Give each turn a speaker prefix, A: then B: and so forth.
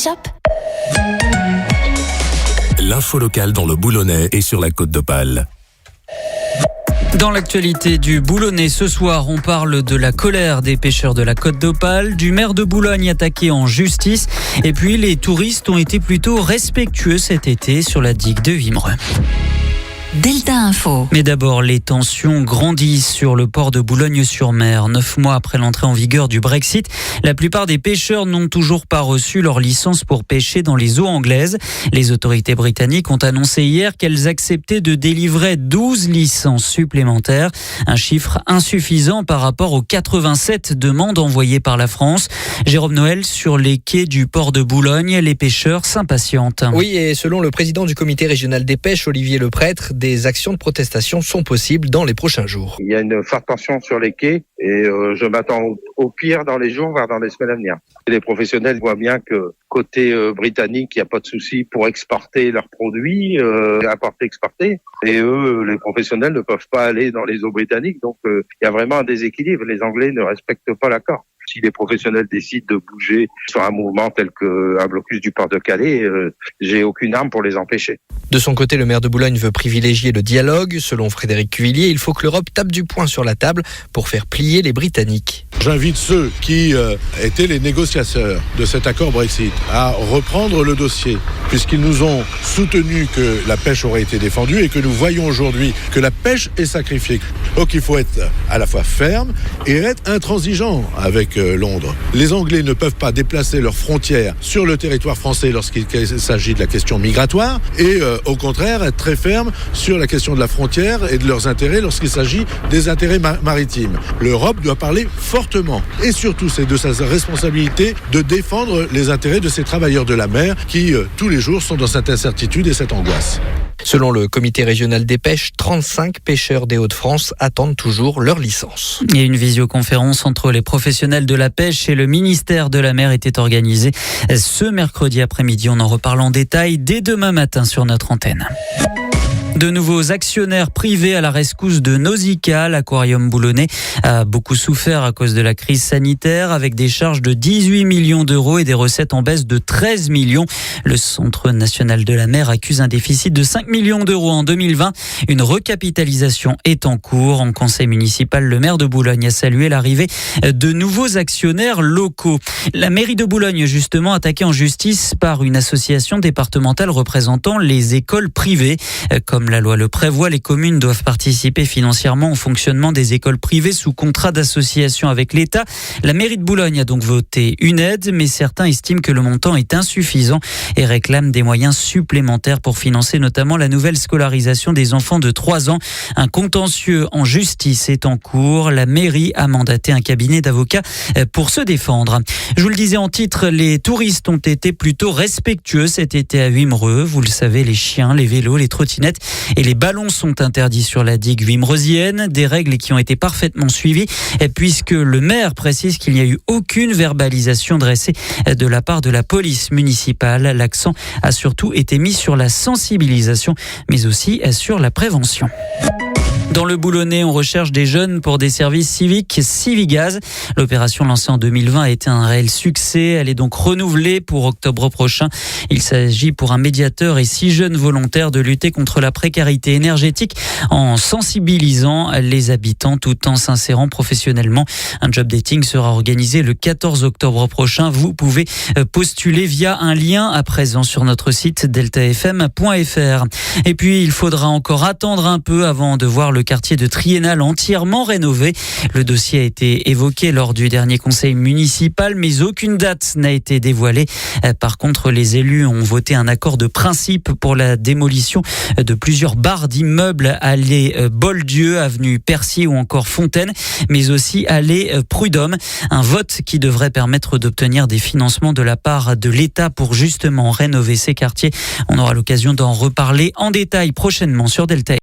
A: Shop.
B: L'info locale dans le Boulonnais et sur la Côte d'Opale.
C: Dans l'actualité du Boulonnais ce soir, on parle de la colère des pêcheurs de la Côte d'Opale, du maire de Boulogne attaqué en justice, et puis les touristes ont été plutôt respectueux cet été sur la digue de Wimereux.
A: Delta Info.
C: Mais d'abord, les tensions grandissent sur le port de Boulogne-sur-Mer. 9 mois après l'entrée en vigueur du Brexit, la plupart des pêcheurs n'ont toujours pas reçu leur licence pour pêcher dans les eaux anglaises. Les autorités britanniques ont annoncé hier qu'elles acceptaient de délivrer 12 licences supplémentaires. Un chiffre insuffisant par rapport aux 87 demandes envoyées par la France. Jérôme Noël, sur les quais du port de Boulogne, les pêcheurs s'impatientent.
D: Oui, et selon le président du comité régional des pêches, Olivier Leprêtre, des actions de protestation sont possibles dans les prochains jours.
E: Il y a une forte tension sur les quais et je m'attends au pire dans les jours, voire dans les semaines à venir. Les professionnels voient bien que côté britannique, il n'y a pas de souci pour exporter leurs produits, importer, exporter. Et eux, les professionnels ne peuvent pas aller dans les eaux britanniques. Donc il y a vraiment un déséquilibre. Les Anglais ne respectent pas l'accord. Si les professionnels décident de bouger sur un mouvement tel qu'un blocus du port de Calais, j'ai aucune arme pour les empêcher.
D: De son côté, le maire de Boulogne veut privilégier le dialogue. Selon Frédéric Cuvillier, il faut que l'Europe tape du poing sur la table pour faire plier les Britanniques.
F: J'invite ceux qui étaient les négociateurs de cet accord Brexit à reprendre le dossier, puisqu'ils nous ont soutenu que la pêche aurait été défendue et que nous voyons aujourd'hui que la pêche est sacrifiée. Donc il faut être à la fois ferme et être intransigeant avec Londres. Les Anglais ne peuvent pas déplacer leurs frontières sur le territoire français lorsqu'il s'agit de la question migratoire et au contraire être très ferme sur la question de la frontière et de leurs intérêts lorsqu'il s'agit des intérêts maritimes. L'Europe doit parler fortement et surtout c'est de sa responsabilité de défendre les intérêts de ces travailleurs de la mer qui tous les jours sont dans cette incertitude et cette angoisse.
D: Selon le comité régional des pêches, 35 pêcheurs des Hauts-de-France attendent toujours leur licence.
C: Et une visioconférence entre les professionnels de la pêche et le ministère de la Mer était organisée ce mercredi après-midi. On en reparle en détail dès demain matin sur notre antenne. De nouveaux actionnaires privés à la rescousse de Nausicaa. L'Aquarium boulonnais a beaucoup souffert à cause de la crise sanitaire avec des charges de 18 millions d'euros et des recettes en baisse de 13 millions. Le Centre national de la mer accuse un déficit de 5 millions d'euros en 2020. Une recapitalisation est en cours. En conseil municipal, le maire de Boulogne a salué l'arrivée de nouveaux actionnaires locaux. La mairie de Boulogne, justement, attaquée en justice par une association départementale représentant les écoles privées. Comme la loi le prévoit, les communes doivent participer financièrement au fonctionnement des écoles privées sous contrat d'association avec l'État. La mairie de Boulogne a donc voté une aide, mais certains estiment que le montant est insuffisant et réclament des moyens supplémentaires pour financer notamment la nouvelle scolarisation des enfants de 3 ans. Un contentieux en justice est en cours. La mairie a mandaté un cabinet d'avocats pour se défendre. Je vous le disais en titre, les touristes ont été plutôt respectueux cet été à Wimereux. Vous le savez, les chiens, les vélos, les trottinettes et les ballons sont interdits sur la digue wimereusienne, des règles qui ont été parfaitement suivies puisque le maire précise qu'il n'y a eu aucune verbalisation dressée de la part de la police municipale. L'accent a surtout été mis sur la sensibilisation mais aussi sur la prévention. Dans le Boulonnais, on recherche des jeunes pour des services civiques Civigaz. L'opération lancée en 2020 a été un réel succès. Elle est donc renouvelée pour octobre prochain. Il s'agit pour un médiateur et 6 jeunes volontaires de lutter contre la précarité énergétique en sensibilisant les habitants tout en s'insérant professionnellement. Un job dating sera organisé le 14 octobre prochain. Vous pouvez postuler via un lien à présent sur notre site deltafm.fr. Et puis, il faudra encore attendre un peu avant de voir le quartier de Triennale entièrement rénové. Le dossier a été évoqué lors du dernier conseil municipal, mais aucune date n'a été dévoilée. Par contre, les élus ont voté un accord de principe pour la démolition de plusieurs barres d'immeubles allée Boldieu, avenue Percier ou encore Fontaine, mais aussi allée Prud'homme. Un vote qui devrait permettre d'obtenir des financements de la part de l'État pour justement rénover ces quartiers. On aura l'occasion d'en reparler en détail prochainement sur Delta.